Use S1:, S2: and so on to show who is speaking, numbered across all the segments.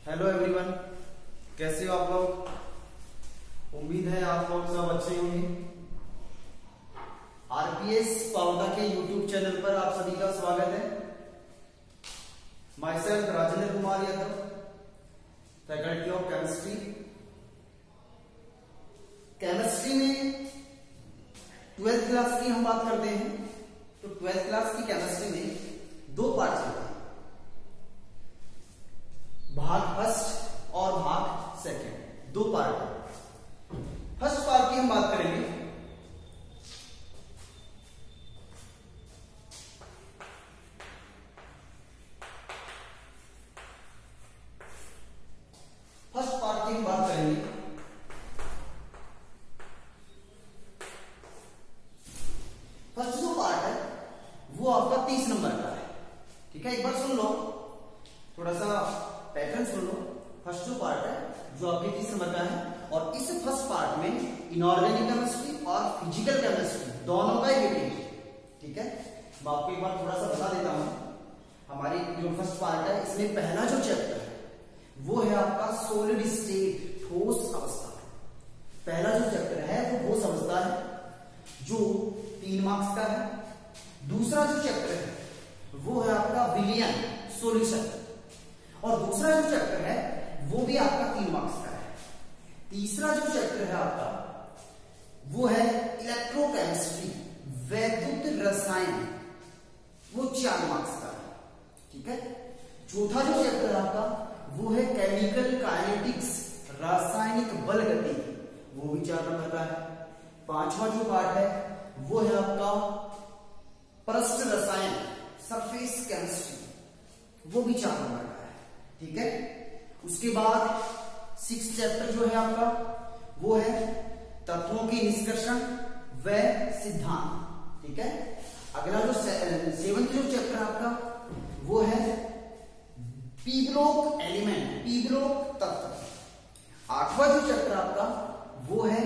S1: Hello everyone, कैसे हो आप लोग। उम्मीद है आप लोग सब अच्छे होंगे। आरपीएस पावटा के यूट्यूब चैनल पर आप सभी का स्वागत है। My self Rajendra Kumar Yadav, faculty of chemistry. Chemistry में 12th क्लास की हम बात करते हैं तो 12th क्लास की केमिस्ट्री में दो पार्ट चलते हैं, भाग फर्स्ट और भाग सेकंड, दो पार्ट। फर्स्ट पार्ट की हम बात करेंगे। फर्स्ट पार्ट की हम बात करेंगे फर्स्ट जो पार्ट है वो आपका 30 नंबर का है। ठीक है, एक बार सुन लो, थोड़ा सा पैटर्न सुन लो। फर्स्ट जो पार्ट है जो आपके 30 नंबर का है, और इस फर्स्ट पार्ट में इनऑर्गेनिक केमिस्ट्री और फिजिकल केमिस्ट्री दोनों का ही वेटेज है। ठीक है, मैं आपको एक बार थोड़ा सा बता देता हूं। हमारी जो फर्स्ट पार्ट है इसमें पहला जो चैप्टर है वो है आपका सॉलिड स्टेट, ठोस अवस्था। पहला जो चैप्टर है वो ठोस अवस्था है जो 3 मार्क्स का है। दूसरा जो चैप्टर है वो है आपका विलियन सॉल्यूशन, और दूसरा जो चैप्टर है वो भी आपका 3 मार्क्स का है। तीसरा जो चैप्टर है आपका वो है इलेक्ट्रोकेमिस्ट्री, वैद्युत रसायन, वो 4 मार्क्स का है। ठीक है, चौथा जो चैप्टर है आपका वो है केमिकल काइनेटिक्स, रासायनिक बल गति, वो भी 4 नंबर का है। पांचवा जो पार्ट है वो है आपका पृष्ठ रसायन, सरफेस केमिस्ट्री, वो भी 4 नंबर का है। ठीक है, उसके बाद 6th चैप्टर जो है आपका वो है तत्वों की निष्कर्षण व सिद्धांत। ठीक है, अगला जो 7th जो चैप्टर आपका वो है P block element, P block तत्व। 8वां जो चैप्टर आपका वो है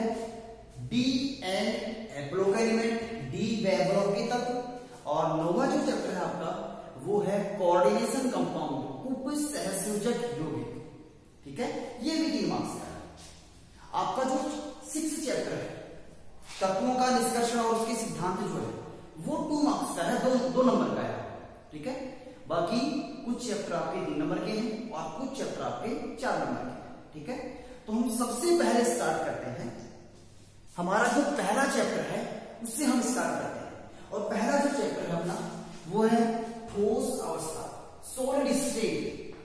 S1: D and block element, D व ब्लॉक के तत्व। और 9वां जो चैप्टर है आपका वो है कोऑर्डिनेशन कंपाउंड, उप सहसंयोजक यौगिक। ठीक है, ये भी 3 मार्क्स का है। आपका जो 6th चैप्टर है तत्वों का निष्कर्षण और उसके सिद्धांत जो है वो 2 मार्क्स का है, 2 नंबर का है। ठीक है, बाकी कुछ चैप्टर आपके 3 नंबर के हैं और कुछ चैप्टर आपके 4 नंबर के हैं। ठीक है, तो हम सबसे पहले स्टार्ट करते हैं। हमारा जो पहला चैप्टर है उससे हम स्टार्ट करते हैं, और पहला जो चैप्टर है अपना वो है ठोस अवस्था, सॉलिड स्टेट,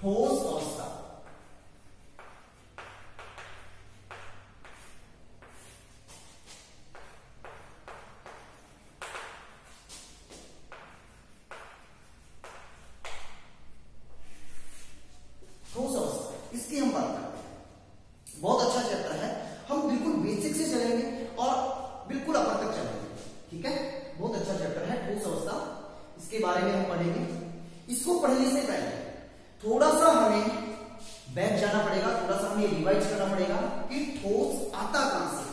S1: ठोस अवस्था। ठोस अवस्था, इसकी हम बात करते हैं। बहुत अच्छा चैप्टर है, हम बिल्कुल बेसिक से चलेंगे और बिल्कुल अपर तक चलेंगे। ठीक है, बहुत अच्छा चैप्टर है ठोस अवस्था, इसके बारे में हम पढ़ेंगे। इसको पढ़ने से पहले थोड़ा सा हमें बैक जाना पड़ेगा, थोड़ा सा हमें रिवाइज करना पड़ेगा कि ठोस आता कहां से,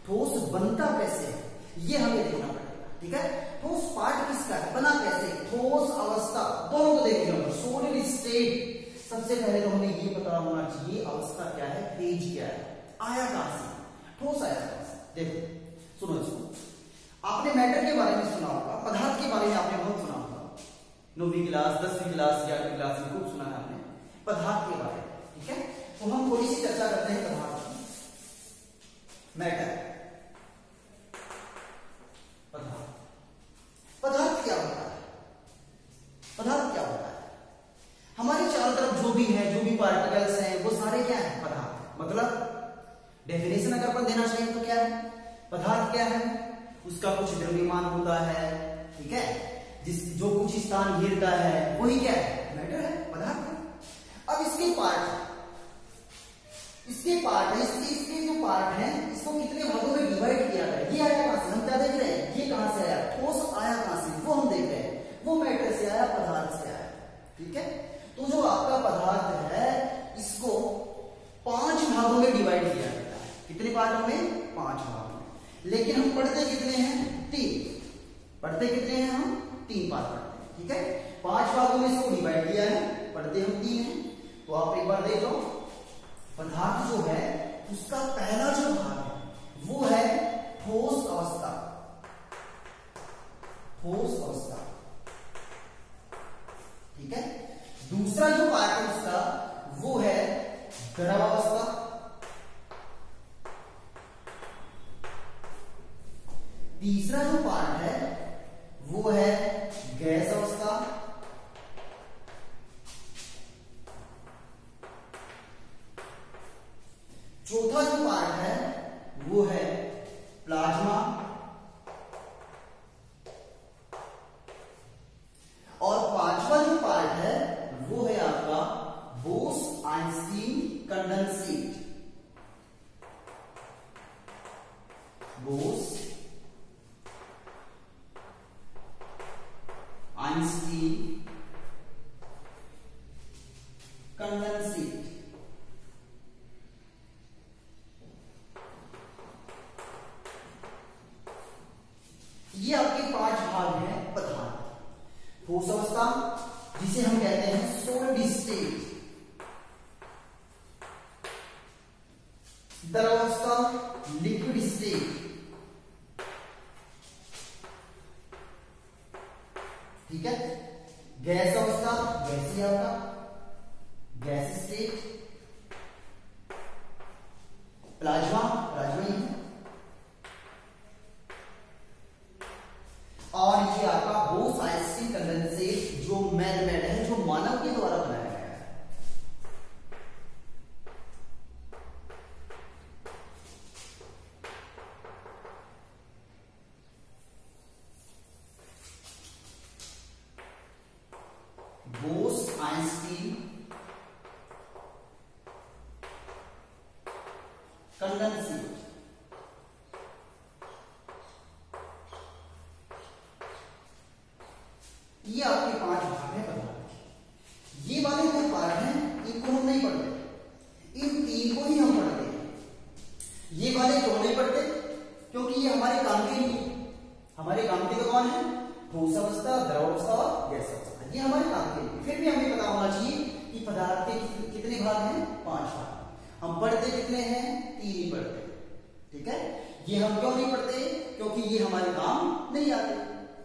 S1: ठोस बनता कैसे है, ये हमें देखना पड़ेगा। ठीक है, ठोस पार्ट किसका है, बना कैसे, ठोस अवस्था, दोनों को देखेंगे। सॉलिड स्टेट, सबसे पहले तो हमें ये पता होना चाहिए अवस्था क्या है, फेज क्या है, आया कहां से, ठोस आया कहां से। देखो सुनो इसको, आपने मैटर के बारे में सुना होगा, पदार्थ के बारे में आपने बहुत सुना होगा, 9वीं क्लास, 10वीं क्लास, 11वीं क्लास में खूब सुना है आपने पदार्थ के बारे में। ठीक है, तो हम थोड़ी सी चर्चा करते हैं पदार्थ की। मैटर, पदार्थ क्या होता है, पदार्थ क्या होता है। हमारे चारों तरफ जो भी है, जो भी पार्टिकल्स हैं वो सारे क्या है, पदार्थ। मतलब डेफिनेशन अगर अपन देना चाहिए तो क्या है, पदार्थ क्या है, उसका कुछ द्रव्यमान होता है। ठीक है, जो कुछ स्थान घेरता है वही क्या है, मैटर है, पदार्थ है। अब इसके पार्ट है, इसके जो पार्ट है इसको कितने भागों में डिवाइड किया गया। ये आया कहां से, हम क्या देख रहे हैं, ये कहां से आया, ठोस आया कहां से, वो हम देख रहे हैं, वो मैटर से आया, पदार्थ से आया। ठीक है, तो जो आपका पदार्थ है इसको 5 भागों में डिवाइड किया गया है। कितने पार्टों में, 5 भागों में। लेकिन हम पढ़ते कितने हैं, 3। पढ़ते कितने हैं हम, 3 पार्ट पढ़ते हैं। ठीक है, 5 भागों में इसको डिवाइड किया है, पढ़ते हम 3 हैं। तो आप एक बार देख लो, पदार्थ जो है उसका पहला जो भाग है वो है ठोस अवस्था, ठोस अवस्था, ठीक है। दूसरा जो पार्ट है उसका वो है द्रव अवस्था, तीसरा जो पार्ट है वो है गैस अवस्था, चौथा जो पार्ट है वो है प्लाज्मा, और पांचवा जो पार्ट है वो है आपका Bose-Einstein condensate, Bose Einstein condensate. ये आपके 5 भाग हैं पदार्थ। ठोस अवस्था जिसे हम कहते हैं सॉलिड स्टेट, द्रव अवस्था लिक्विड स्टेट, ठीक है। गैस अवस्था गैसीय आपका गैस स्टेट, प्लाज्मा प्लाज्मा ही है, और ये आपका बोस-आइंस्टीन कंडेंसेट जो मैन मेड है, जो मानव के द्वारा बनाया गया है। Bose-Einstein condensate. ये आपके 5 भाग हैं पदार्थ के। ये वाले जो पार्ट हैं इनको हम नहीं पढ़ते, इन 3 को ही हम पढ़ते हैं। ये वाले क्यों नहीं पढ़ते? क्योंकि ये हमारे काम के नहीं, हमारे काम के तो कौन है? ठोस अवस्था, द्रव अवस्था और गैस अवस्था, ये हमारे काम के लिए। फिर भी हमें पता होना चाहिए कि पदार्थ के कितने भाग हैं? 5 भाग। हम पढ़ते कितने हैं? 3 ही पढ़ते, ठीक है। ये हम क्यों नहीं पढ़ते? क्योंकि ये हमारे काम नहीं आते।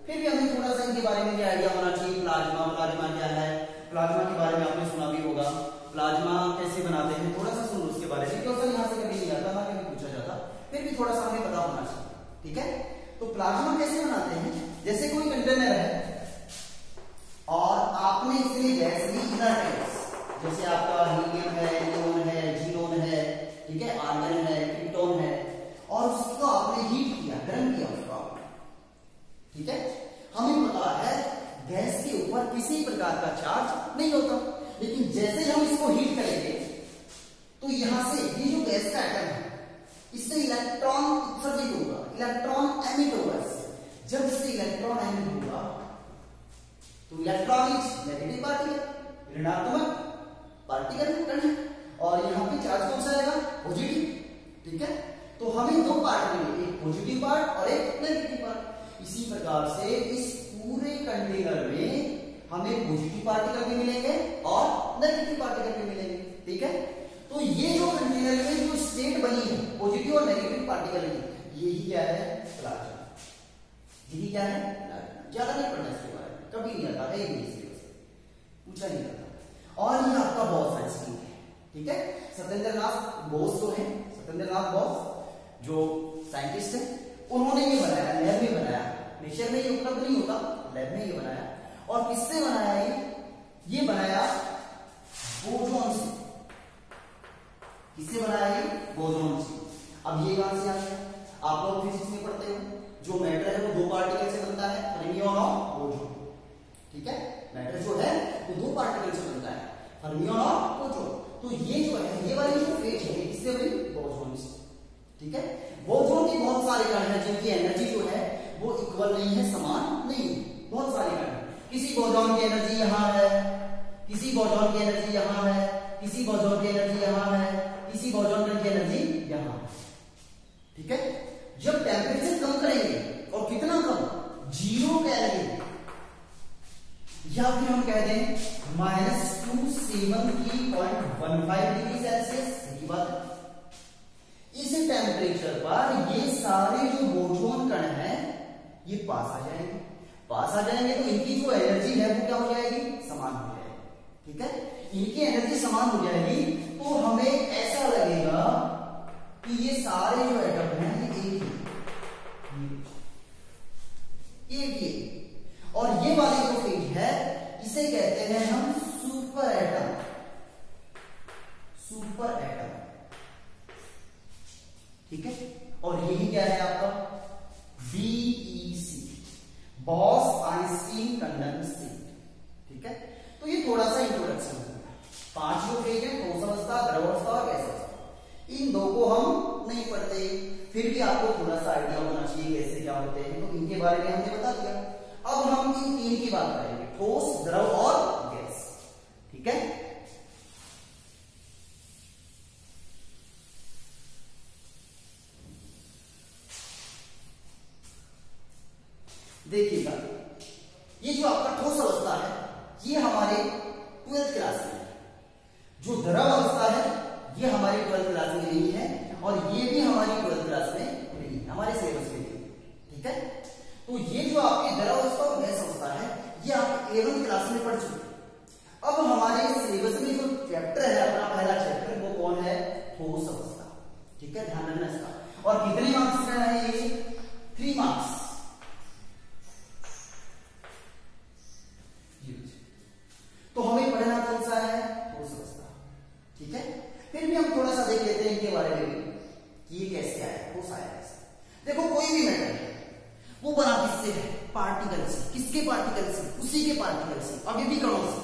S1: फिर भी हमें थोड़ा सा इनके बारे में क्या आइडिया होना चाहिए। प्लाज्मा, प्लाज्मा क्या है? प्लाज्मा के बारे में आपने सुना भी होगा। प्लाज्मा कैसे बनाते हैं थोड़ा सा सुन लो उसके बारे में, क्योंकि यहाँ से कभी नहीं आता ना, कभी पूछा जाता, फिर भी थोड़ा सा हमें पता होना चाहिए, ठीक है। तो प्लाज्मा कैसे बनाते हैं? जैसे कोई कंटेनर है और आपने इसमें गैस ली, इनर्ट गैस, जैसे आपका हीलियम है, नियोन है, जीनोन है, ठीक है, आर्गन है, क्रिप्टोन है, और उसको आपने हीट किया, गर्म किया उसको आपने, ठीक है। हमें पता है गैस के ऊपर किसी प्रकार का चार्ज नहीं होता, लेकिन जैसे हम इसको हीट करेंगे तो यहां से ये जो गैस का एटम है इससे इलेक्ट्रॉन उत्सर्जित होगा, इलेक्ट्रॉन एमिट होगा इससे। जब इससे इलेक्ट्रॉन एमिट होगा तो इलेक्ट्रॉन इज नेगेटिव पार्टिकल, ऋणात्मक पार्टिकल कण, और यहां पे चार्ज कौन सा आएगा? पॉजिटिव, ठीक है। तो हमें 2 पार्ट मिले, एक पॉजिटिव पार्ट और एक नेगेटिव पार्ट। इसी प्रकार से इस पूरे कंटेनर में हमें पॉजिटिव पार्टिकल भी मिलेंगे और नेगेटिव पार्टिकल भी मिलेंगे, ठीक है। तो ये जो कंटेनर में जो स्टेट बनी है पॉजिटिव और नेगेटिव पार्टिकल की, यही क्या है? प्लाज्मा। यही क्या है? प्लाज्मा। ज्यादा नहीं पढ़ना इसके बारे में, कभी नहीं आता है, पूछा नहीं जाता। और ये आपका बोस-आइंस्टीन है, ठीक है। सत्येंद्रनाथ बोस जो है, सत्येंद्रनाथ बोस जो साइंटिस्ट है, उन्होंने ये बनाया, लैब में बनाया, नेचर में ये उपलब्ध नहीं होता, लैब में ये बनाया। और किससे बनाया ये बनाया बोसॉन से। किससे बनाया ये? बोसॉन से। अब ये कहां से आ गया? आप लोग फिजिक्स में पढ़ते हो, जो मैटर है वो 2 पार्टिकल से बनता है, फर्मियन और बोसॉन, ठीक है। मैटर जो है वो 2 पार्टिकल से बनता है, फर्मियन और बोसॉन। तो ये जो है, ये वाली जो फेज है, किससे बनी? बोसॉन से, ठीक है। बोसॉन की बहुत सारे कण हैं जिनकी एनर्जी जो है वो इक्वल नहीं है, समान नहीं है, बहुत सारे कण हैं। किसी बोसॉन की एनर्जी यहां है, किसी बोसॉन की एनर्जी यहां है, किसी बोसॉन की एनर्जी यहां है, किसी बोसॉन की एनर्जी यहां है, ठीक है। जब टेम्परेचर कम करेंगे, और कितना कम? 0 केल्विन, या फिर हम कह दें -273.15 डिग्री सेल्सियस की बात। इस टेम्परेचर पर ये सारे जो बोझोन कण हैं ये पास आ जाएंगे। पास आ जाएंगे तो इनकी जो एनर्जी है वो क्या हो जाएगी, समान हो जाएगी। ठीक है, इनकी एनर्जी समान हो जाएगी तो हमें ऐसा लगेगा कि ये सारे जो एटम हैं ये एक ही और ये वाली जो फेज है इसे कहते हैं हम सुपर एटम। सुपर एटम, ठीक है। और यही क्या है आपका BEC, बॉस आइंस्टीन कंडेंसेट। ठीक है, तो ये थोड़ा सा इंट्रोडक्शन है। 5 जो फेज है, ठोस अवस्था, द्रव अवस्था और गैस अवस्था, इन दो को हम नहीं पढ़ते, फिर भी आपको थोड़ा सा आइडिया होना चाहिए कैसे क्या होते हैं, तो इनके बारे में हमने बता दिया। अब हम इन 3 की बात करेंगे, ठोस, द्रव और गैस। ठीक है, देखिएगा ये जो आपका ठोस अवस्था है ये हमारे 12th क्लास में है। जो द्रव अवस्था है ये हमारी 12th क्लास में नहीं है और ये भी हमारी 12th क्लास में नहीं है, हमारे सिलेबस में नहीं। ठीक है, तो ये जो आपकी द्रव अवस्था और गैस अवस्था है ये आप 11th क्लास में पढ़ चुके हैं। अब हमारे सिलेबस में जो चैप्टर है अपना पहला चैप्टर वो कौन है, ठोस अवस्था। ठीक है, ध्यान रखना इसका। और कितने मार्क्स का है ये, 3 मार्क्स। तो हमें पढ़ना कौन सा है, ठोस अवस्था। ठीक है, फिर भी हम थोड़ा सा देख लेते हैं इनके बारे में भी कि ये कैसे आया, ठोस आया कैसे। देखो कोई भी मैटर है वो बना किससे है, पार्टिकल से। किसके पार्टिकल से, उसी के पार्टिकल से, अभी भी कणों से।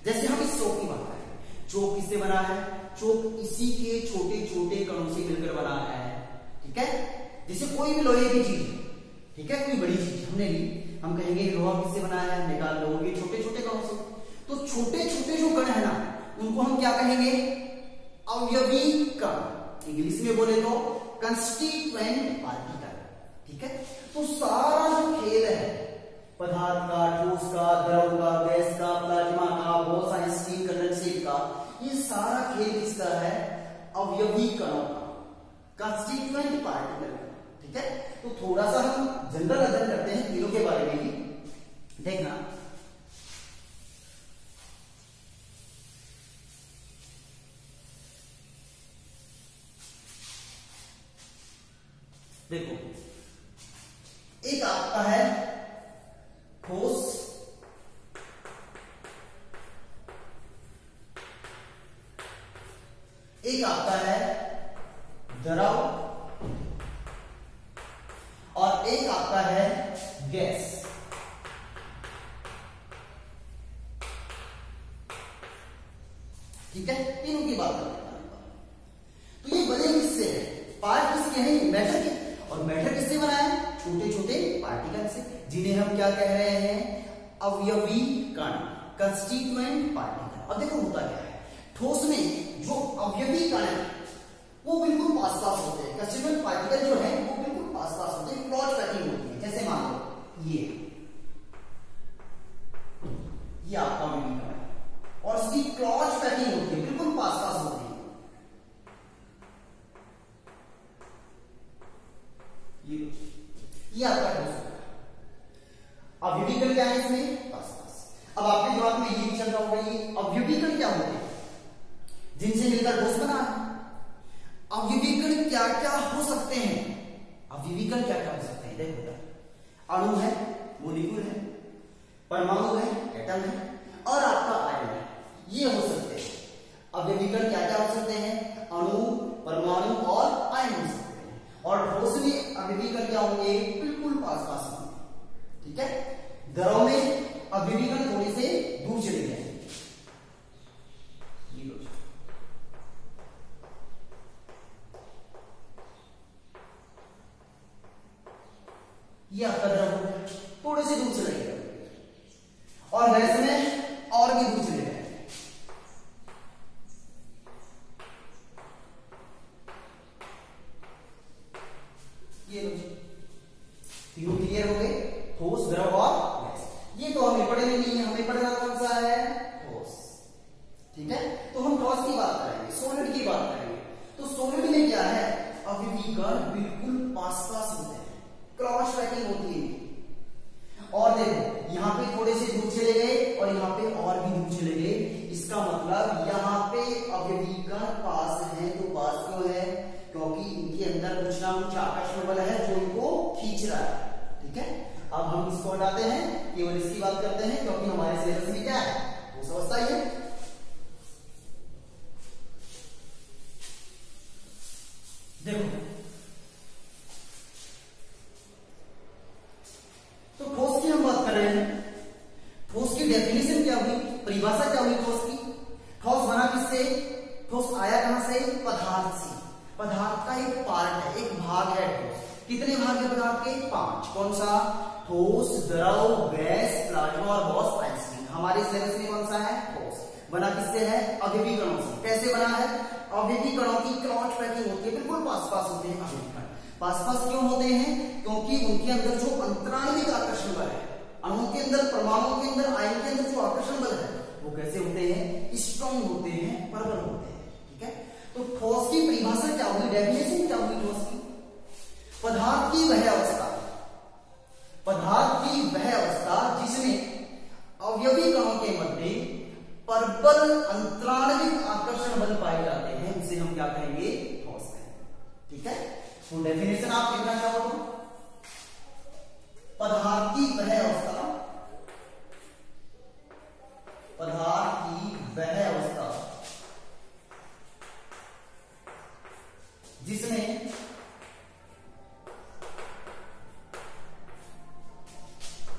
S1: जैसे हम इस चौक की बात करें, चौक किससे बना है, चौक इसी के छोटे छोटे कणों से मिलकर बना है। ठीक है, जैसे कोई भी लोहे की चीज, ठीक है, कोई बड़ी चीज हमने ली, हम कहेंगे लोहा किससे बना है, निकाल लोगे छोटे छोटे कणों से। तो छोटे छोटे जो कण है ना उनको हम क्या कहेंगे, अवयवी कण। इंग्लिश में बोले तो कंस्टिट्यूएंट पार्टिकल। ठीक है, तो सारा जो खेल है पदार्थ का, ठोस का, द्रव का, गैस का, प्लाज्मा का, बॉस आइंस्टीन कंडेंसेट का, ये सारा खेल किसका है, अवयवी कणों का, कंस्टिट्यूएंट पार्टिकल। ठीक है, तो थोड़ा सा हम जनरल अध्ययन करते हैं तीनों के बारे में ही। देखना देखो, एक आपका है ठोस, एक आपका है द्रव और एक आपका है गैस। ठीक है, तीनों की बात करते हैं। तो ये बने किससे है, पार्ट किसके हैं, मैटर के। और मैटर किससे बना है, छोटे छोटे पार्टिकल से, जिन्हें हम क्या कह रहे हैं, अवयवी कण, कंस्टिट्यूएंट पार्टिकल। अब देखो होता क्या है, ठोस में जो अवयवी कण है वो बिल्कुल पास पास होते हैं, कंस्टिट्यूएंट पार्टिकल जो है वो बिल्कुल पास पास होते हैं, क्लॉज पैकिंग होती है। जैसे मान लो ये आपका अवयवी कण है और इसकी क्लॉज पैकिंग होती है, बिल्कुल पास पास होती है। ये आपका ठोस है। अवयवी कण क्या है इसमें, पास पास। अब आपके दिमाग में ये चल रहा होगा, ये अवयवी कण क्या होते हैं, जिनसे मिलकर ठोस बना है। अवयवी कण क्या क्या हो सकते हैं, अवयवी कण क्या क्या हो सकते हैं, देखो अणु है, मॉलिक्यूल है, परमाणु है, एटम है, और आपका आयन है, ये हो सकते हैं। अवयवी कण क्या क्या हो सकते हैं, अणु, परमाणु और आयन हो सकते हैं। और ठोस में अवयवी कण क्या होंगे, बिल्कुल पास पास होंगे। ठीक है, द्रव में अवयवी कण थोड़े से दूर चले जाएंगे। ये आपका द्रव थोड़े से दूर चले गए और गैस में और भी दूर चले गए। ये तीनों क्लियर हो गए, ठोस, द्रव और गैस। ये तो हमें पढ़े में नहीं है, हमें यहाँ पे थोड़े से दूर चले गए और यहाँ पे और भी दूर चले गए। इसका मतलब यहाँ पे अवयवी कण पास है। तो पास क्यों है? क्योंकि इनके अंदर कुछ ना कुछ आकर्षण बल है जो इनको खींच रहा है। ठीक है, अब हम इसको हटाते हैं, केवल इसकी बात करते हैं, क्योंकि हमारे सिलेबस में क्या है वो समझता ही है। देखो, तो ठोस की हम बात कर रहे हैं। ठोस की डेफिनेशन क्या हुई, परिभाषा क्या हुई ठोस की? ठोस बना किससे? ठोस आया कहां से? पदार्थ से। पदार्थ का एक पार्ट है, एक भाग है ठोस। कितने भाग है पदार्थ के? 5। कौन सा? ठोस, द्रव, गैस, प्लाज्मा और बॉस आइंस्टीन। हमारे सिलेबस में कौन सा है? ठोस। बना किससे है? अवयवी कणों से। कैसे बना है? अवयवी कणों की क्रॉस पैकिंग होती है, बिल्कुल पास पास होते हैं अवयवी कण। पास पास क्यों होते हैं? क्योंकि उनके अंदर जो अंतराणविक आकर्षण बल है, अणुओं के अंदर, परमाणुओं के अंदर, आयन के अंदर जो आकर्षण बल है वो कैसे होते हैं? स्ट्रॉन्ग होते हैं, प्रबल होते हैं। ठीक है, तो ठोस की परिभाषा क्या हुई, डेफिनेशन क्या हुई ठोस की? पदार्थ की वह अवस्था, पदार्थ की वह अवस्था जिसमें अवयवी कणों के मध्य प्रबल अंतराणविक आकर्षण बल पाए जाते हैं, उसे हम क्या कहेंगे? ठोस कहेंगे। ठीक है, तो डेफिनेशन आप लिखना चाहो तो पदार्थ की वह अवस्था, पदार्थ की वह अवस्था जिसमें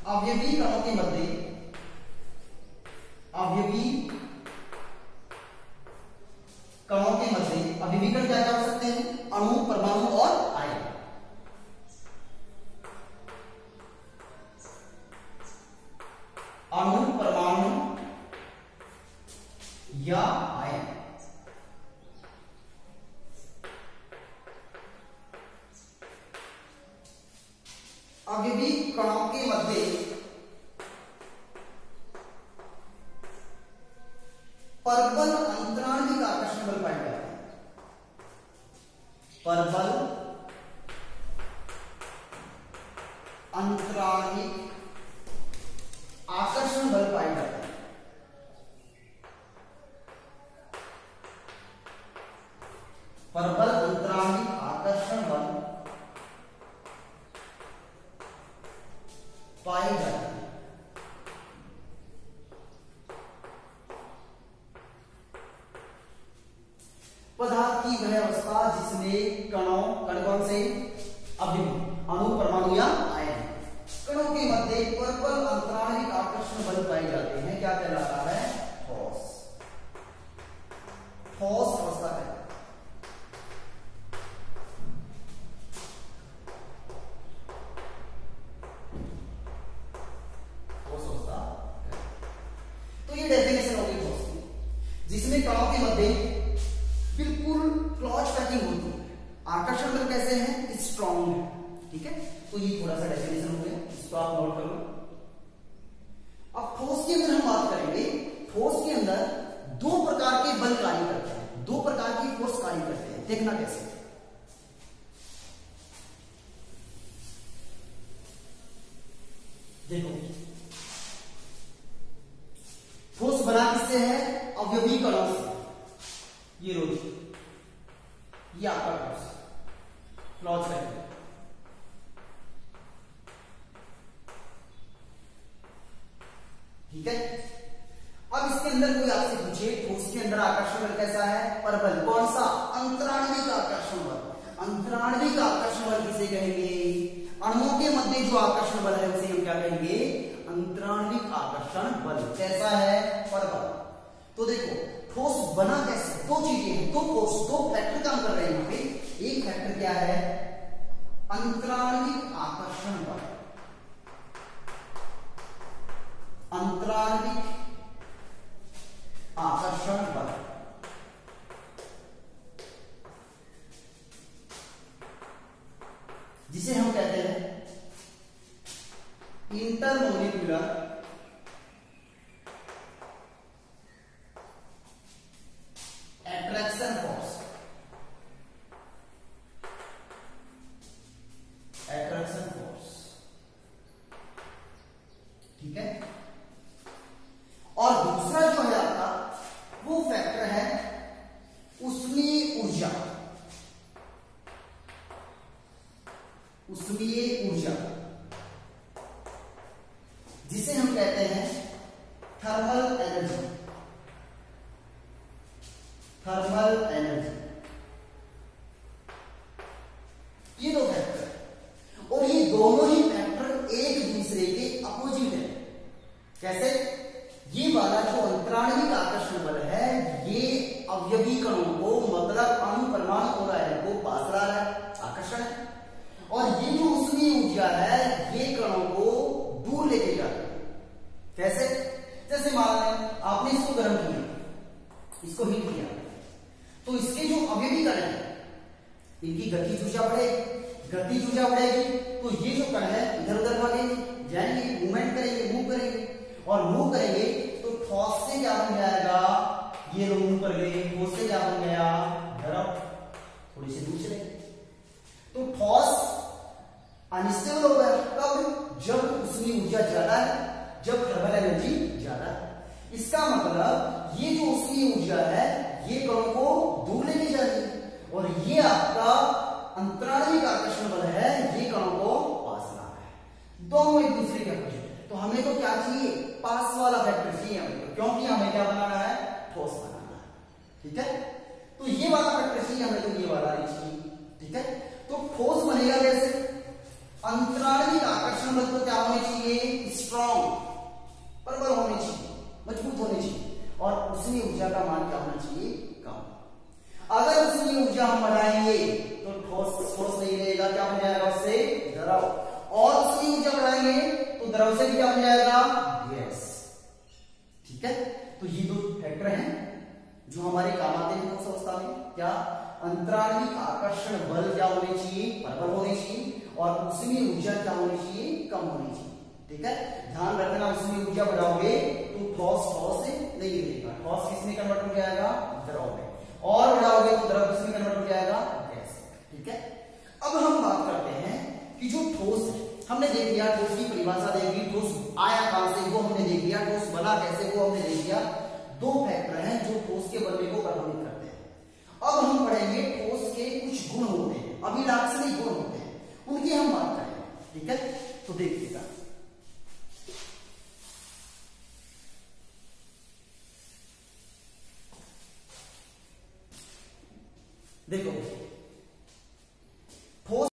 S1: अवयवी कणों के मध्य, अवयवी कणों के मध्य, अवयवी कण क्या क्या हो सकते हैं? अणु, परमाणु और आयन। अणु, परमाणु या आयन। अवयवी कणों के मध्य प्रबल अंतराणविक आकर्षण बल पाए जाते हैं। प्रबल अंतराणविक आकर्षण बल पाए जाते हैं। प्रबल अंतराणविक आकर्षण बल पाए जाते हैं। पदार्थ की वह अवस्था जिसमें कणों, कण कौन से? अवयवी, अणु, परमाणु या आयन, कणों के मध्य प्रबल अंतराणविक आकर्षण बल पाए जाते हैं, क्या कहलाता है? ठोस। ठोस अवस्था है। तो ये डेफिनेशन होगी ठोस की, जिसमें कणों के मध्य बिल्कुल क्लॉज पैकिंग होती है, आकर्षण बल कैसे है? स्ट्रॉन्ग है। ठीक है, तो ये थोड़ा सा डेफिनेशन हो गया, इसको आप नोट कर लो। अब ठोस के अंदर हम बात करेंगे। ठोस के अंदर दो प्रकार के बल कार्य करते हैं, दो प्रकार की फोर्स कार्य करते हैं। देखना कैसे? देखो, ठोस बना किससे है? अवयवी कणों से। ये रोज, ये आपका ठोस क्लॉज पैकिंग। ठीक है, अब इसके अंदर कोई आपसे पूछे ठोस के अंदर आकर्षण बल कैसा है? प्रबल। कौन सा? अंतराणविक आकर्षण बल। अंतराणविक आकर्षण बल किसे कहेंगे? अणुओं के मध्य जो आकर्षण बल है उसे हम क्या कहेंगे? अंतराणविक आकर्षण बल। कैसा है? प्रबल। तो देखो, ठोस बना कैसे? दो चीजें हैं, दो फोर्स, दो फैक्टर काम कर रहे हैं यहाँ पे। एक फैक्टर क्या है? अंतराणविक आकर्षण बल। अंतराणविक आकर्षण बल, जिसे हम कहते हैं intermolecular attraction force. Attraction force, ठीक ठीक है। और दूसरा जो है आपका वो फैक्टर है उष्मीय ऊर्जा। उष्मीय ऊर्जा जिसे हम कहते हैं थर्मल एनर्जी। थर्मल एनर्जी, ये दो फैक्टर है और ये दोनों ही फैक्टर एक दूसरे के अपोजिट है। कैसे? ये वाला जो अंतराणविक आकर्षण बल है ये अवयवी कणों को मतलब अणु परमाणु और आयन को पास ला रहा है, आकर्षण है। और ये जो उष्मीय ऊर्जा है ये कणों को दूर लेके जा रही है। कैसे? जैसे मान लें आपने इसको गर्म किया, इसको हीट किया, तो इसके जो अवयवी कण है इनकी गतिज ऊर्जा बढ़ेगी। गतिज ऊर्जा बढ़ेगी तो ये जो कण है इधर उधर भागेंगे, जाएंगे, मूवमेंट करेंगे, मूव करेंगे। और मूव करेंगे तो ठोस से क्या बन जाएगा, ये लोग मूव कर गए, ठोस से क्या बन गया, द्रव। थोड़ी सी दूर चले तो ठोस अनस्टेबल हो गया। कब? जब उष्मीय ऊर्जा ज्यादा है, जब थर्मल एनर्जी ज्यादा है। इसका मतलब ये जो उष्मीय ऊर्जा है ये कणों को दूर लेके जा रही है और ये आपका अंतराणविक आकर्षण बल है ये कणों को पास ला रहा है। दोनों एक दूसरे के अपोजिट। तो हमें तो क्या चाहिए, पास वाला फैक्टर चाहिए हमें तो, क्योंकि हमें क्या बनाना है, ठोस बनाना है। ठीक है, तो ये वाला फैक्टर चाहिए हमें, तो ये वाला नहीं चाहिए। ठीक है, तो ठोस बनेगा कैसे? अंतराणविक आकर्षण बल तो क्या होने चाहिए, स्ट्रॉन्ग, प्रबल होने चाहिए, मजबूत होने चाहिए। और उष्मीय ऊर्जा का मान क्या होना चाहिए, कम। अगर उष्मीय ऊर्जा हम बढ़ाएंगे तो ठोस नहीं रहेगा, क्या बन जाएगा उससे, द्रव। और उष्मीय ऊर्जा बढ़ाएंगे तो द्रव से भी क्या बन जाएगा, गैस। ठीक है, तो ये दो फैक्टर हैं जो हमारे काम आते हैं ठोस अवस्था में। क्या? अंतराणविक आकर्षण बल क्या होने चाहिए, प्रबल होने चाहिए। और उष्मीय ऊर्जा क्या होनी चाहिए, कम होनी चाहिए। ठीक है, ध्यान रखना, उष्मीय ऊर्जा बढ़ाओगे तो ठोस से नहीं रहेगा, ठोस किसमें कन्वर्ट हो जाएगा, द्रव में। और बढ़ाओगे तो द्रव किसमें कन्वर्ट हो जाएगा, गैस। ठीक है, अब हम बात करते हैं कि जो ठोस है, हमने देख लिया ठोस की परिभाषा देख ली, ठोस आया कहां से वो हमने देख लिया, ठोस बना कैसे वो हमने देख लिया। दो फैक्टर हैं जो ठोस के बनने को प्रभावित करते हैं। अब हम पढ़ेंगे ठोस के कुछ गुण होते हैं, अभिलाक्षणिक गुण होते हैं, उनकी हम बात करेंगे। ठीक है, तो देखिएगा, देखो ठोस